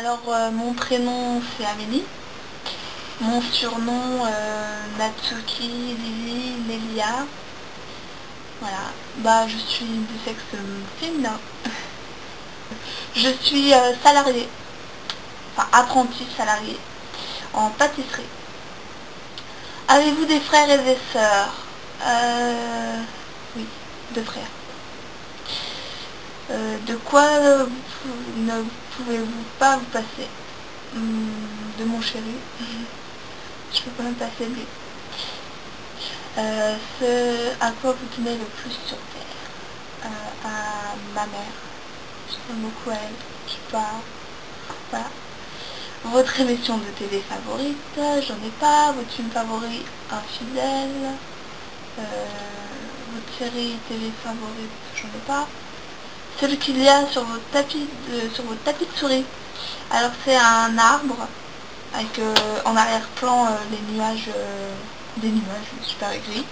Alors, mon prénom c'est Amélie. Mon surnom Natsuki, Lily, Lélia. Voilà. Bah, je suis du sexe féminin. Je suis salariée, enfin apprentie salariée en pâtisserie. Avez-vous des frères et des sœurs? Oui, deux frères. De quoi ne pouvez-vous pas vous passer? De mon chéri. Je peux pas me passer de lui. Ce à quoi vous tenez le plus sur terre? À ma mère. Je t'aime beaucoup à elle. Je sais pas. Voilà. Votre émission de télé favorite? J'en ai pas. Votre film favori? Infidèle. Votre série télé favorite? J'en ai pas. Celui qu'il y a sur votre tapis de souris. Alors c'est un arbre avec en arrière-plan les nuages, des nuages super gris.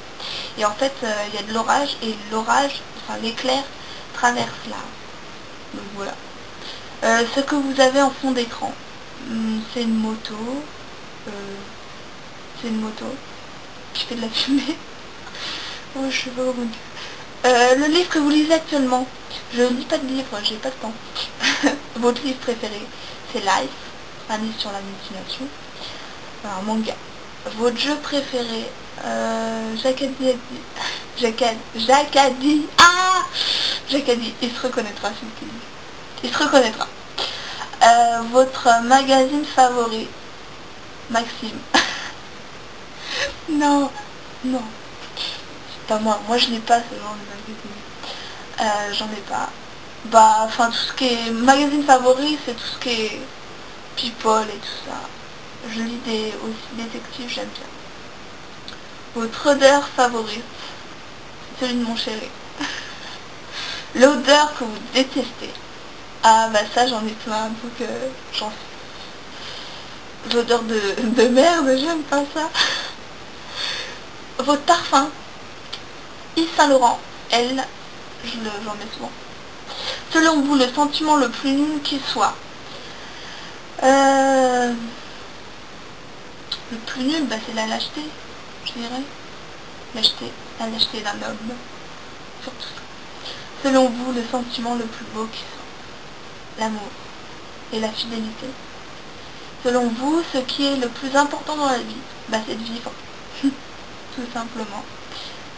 Et en fait il y a de l'orage et l'orage, enfin l'éclair traverse l'arbre. Donc voilà. Ce que vous avez en fond d'écran, c'est une moto. C'est une moto qui fait de la fumée. Oh, je sais pas comment dire. Le livre que vous lisez actuellement? Je lis pas de livre, j'ai pas de temps. Votre livre préféré? C'est Life, un livre sur la mutilation. Un manga. Votre jeu préféré? Jacadi. Ah, Jacadi, il se reconnaîtra celui qui dit. Il se reconnaîtra. Votre magazine favori? Maxime. Non, non. C'est pas moi. Moi je n'ai pas ce genre de magazine. J'en ai pas. Bah, enfin tout ce qui est magazine favori, c'est tout ce qui est people et tout ça. Je lis aussi détectives, j'aime bien. Votre odeur favorite? Celui de mon chéri. L'odeur que vous détestez? Ah bah ça j'en ai plein, donc j'en sais. L'odeur de merde, j'aime pas ça. Votre parfum? Yves Saint Laurent, elle, j'en mets souvent. Selon vous, le sentiment le plus nul qui soit? Le plus nul, bah, c'est la lâcheté, je dirais. La lâcheté d'un homme. Surtout ça. Selon vous, le sentiment le plus beau qui soit? L'amour et la fidélité. Selon vous, ce qui est le plus important dans la vie? Bah, c'est de vivre. Tout simplement.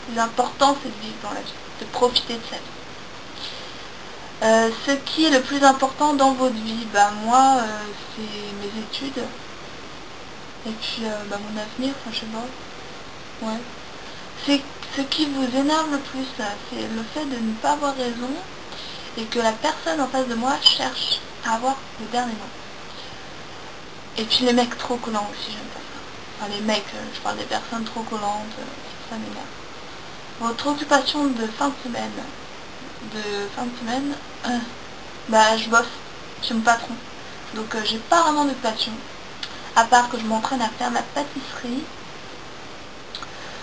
Le plus important, c'est de vivre dans la vie, de profiter de sa vie. Ce qui est le plus important dans votre vie? Bah moi, c'est mes études. Et puis bah, mon avenir, enfin je sais pas. Ouais. C'est ce qui vous énerve le plus, c'est le fait de ne pas avoir raison et que la personne en face de moi cherche à avoir le dernier mot. Et puis les mecs trop collants aussi, j'aime pas ça. Enfin les mecs, je parle des personnes trop collantes, ça m'énerve. Votre occupation de fin de semaine? Bah je bosse chez mon patron. Donc j'ai pas vraiment d'occupation. À part que je m'entraîne à faire ma pâtisserie.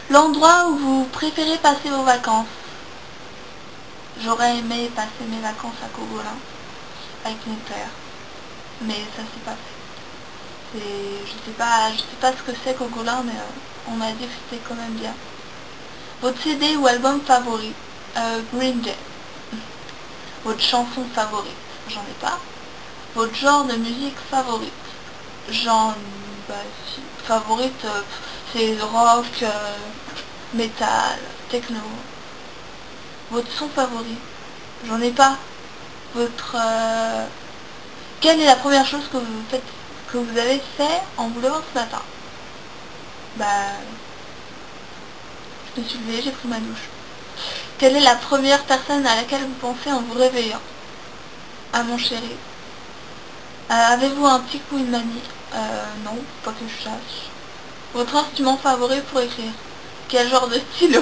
L'endroit où vous préférez passer vos vacances? J'aurais aimé passer mes vacances à Cogolin avec mon père. Mais ça s'est pas fait. Je sais pas ce que c'est Cogolin, mais on m'a dit que c'était quand même bien. Votre CD ou album favori? Green Day. Votre chanson favorite? J'en ai pas. Votre genre de musique favorite? Bah si. Favorite, c'est rock, métal, techno. Votre son favori? J'en ai pas. Votre... Quelle est la première chose que vous avez fait en vous levant ce matin? Bah... Je me suis levée, j'ai pris ma douche. Quelle est la première personne à laquelle vous pensez en vous réveillant? À mon chéri. Avez-vous un tic ou une manie? Non, pas que je sache. Votre instrument favori pour écrire? Quel genre de stylo?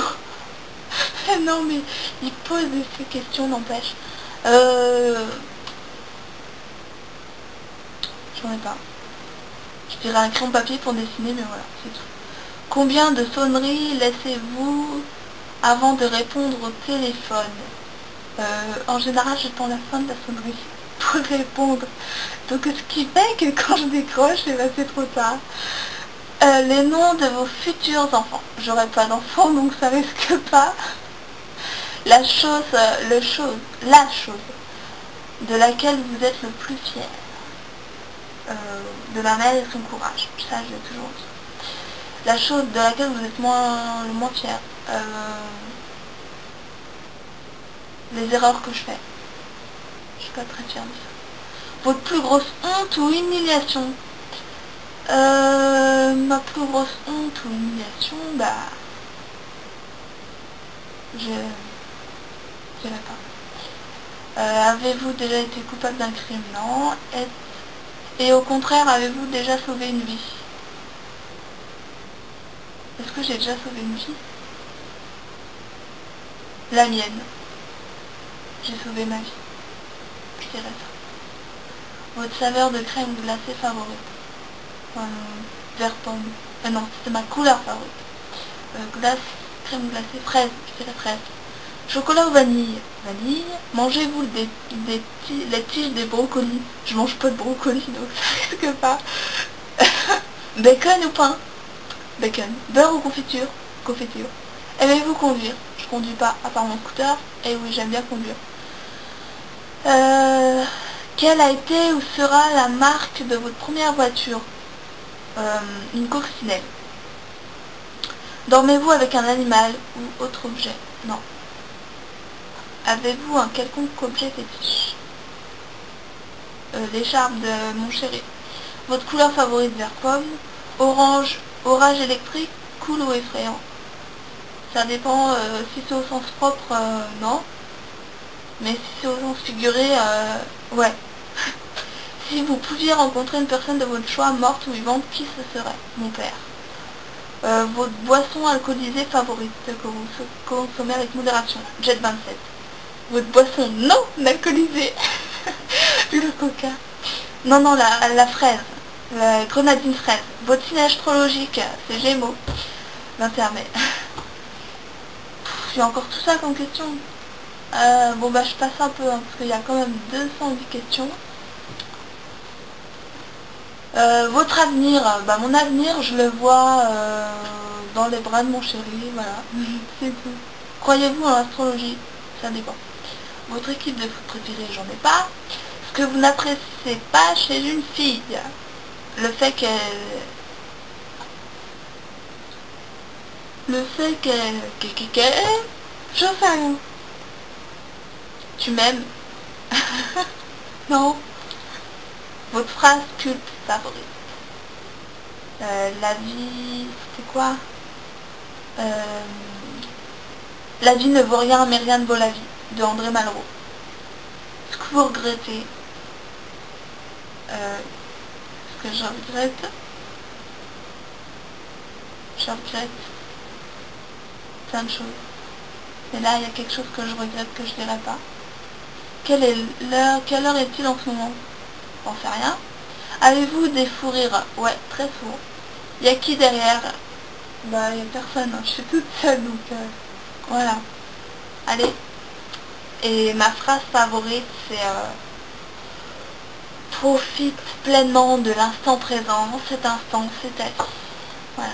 Non mais il pose ces questions, n'empêche. J'en ai pas. Je dirais un crayon papier pour dessiner, mais voilà, c'est tout. Combien de sonneries laissez-vous avant de répondre au téléphone? En général, j'attends la fin de la sonnerie. pour répondre. Donc ce qui fait que quand je décroche, eh ben, c'est trop tard. Les noms de vos futurs enfants. J'aurai pas d'enfants, donc ça risque pas. La chose de laquelle vous êtes le plus fier. De ma mère et son courage. Ça, je l'ai toujours dit. La chose de laquelle vous êtes le moins fier. Les erreurs que je fais. Je suis pas très fière de ça. Votre plus grosse honte ou humiliation. Ma plus grosse honte ou humiliation, bah... Je la pas. Avez-vous déjà été coupable d'un crime? Non. Et au contraire, avez-vous déjà sauvé une vie? Est-ce que j'ai déjà sauvé une vie? La mienne. J'ai sauvé ma vie. Je dirais ça. Votre saveur de crème glacée favorite? Vert pomme. Non, c'était ma couleur favorite. Glace, crème glacée, fraise. Je dirais fraise. Chocolat ou vanille? Vanille. Mangez-vous les tiges des brocolis? Je mange pas de brocolis, donc ça risque pas. Bacon ou pain? Bacon. Beurre ou confiture? Confiture. Aimez-vous conduire? Je conduis pas, à part mon scooter. Et oui, j'aime bien conduire. Quelle a été ou sera la marque de votre première voiture? Une coccinelle. Dormez-vous avec un animal ou autre objet? Non. Avez-vous un quelconque objet fétiche? L'écharpe de mon chéri. Votre couleur favorite? Vert pomme. Orange, orage électrique, cool ou effrayant? Ça dépend, si c'est au sens propre, non. Mais si c'est au sens figuré, ouais. Si vous pouviez rencontrer une personne de votre choix, morte ou vivante, qui ce serait? Mon père. Votre boisson alcoolisée favorite que vous consommez avec modération? Jet 27. Votre boisson non alcoolisée? Le coca. Non, la fraise. La grenadine fraise. Votre signe astrologique? C'est Gémeaux. 21 mai. J'ai encore tout ça comme question. Bon bah je passe un peu, hein, parce qu'il y a quand même 210 questions. Votre avenir, bah mon avenir je le vois dans les bras de mon chéri, voilà. C'est tout. Croyez-vous en l'astrologie? Ça dépend. Votre équipe de foot préférée, j'en ai pas. Ce que vous n'appréciez pas chez une fille? Le fait qu'elle... Je sais rien. Tu m'aimes? Non. Votre phrase culte favorite? La vie... C'est quoi? La vie ne vaut rien, mais rien ne vaut la vie. De André Malraux. Ce que vous regrettez? Ce que je regrette? Je regrette plein de choses. Mais là, il y a quelque chose que je regrette que je dirais pas. Quelle heure est-il en ce moment? J'en sais rien. Avez-vous des fous rires? Ouais, très souvent. Y a qui derrière? Bah, y a personne, hein. Je suis toute seule, donc voilà. Allez. Et ma phrase favorite, c'est profite pleinement de l'instant présent, cet instant, c'est ta vie. Voilà.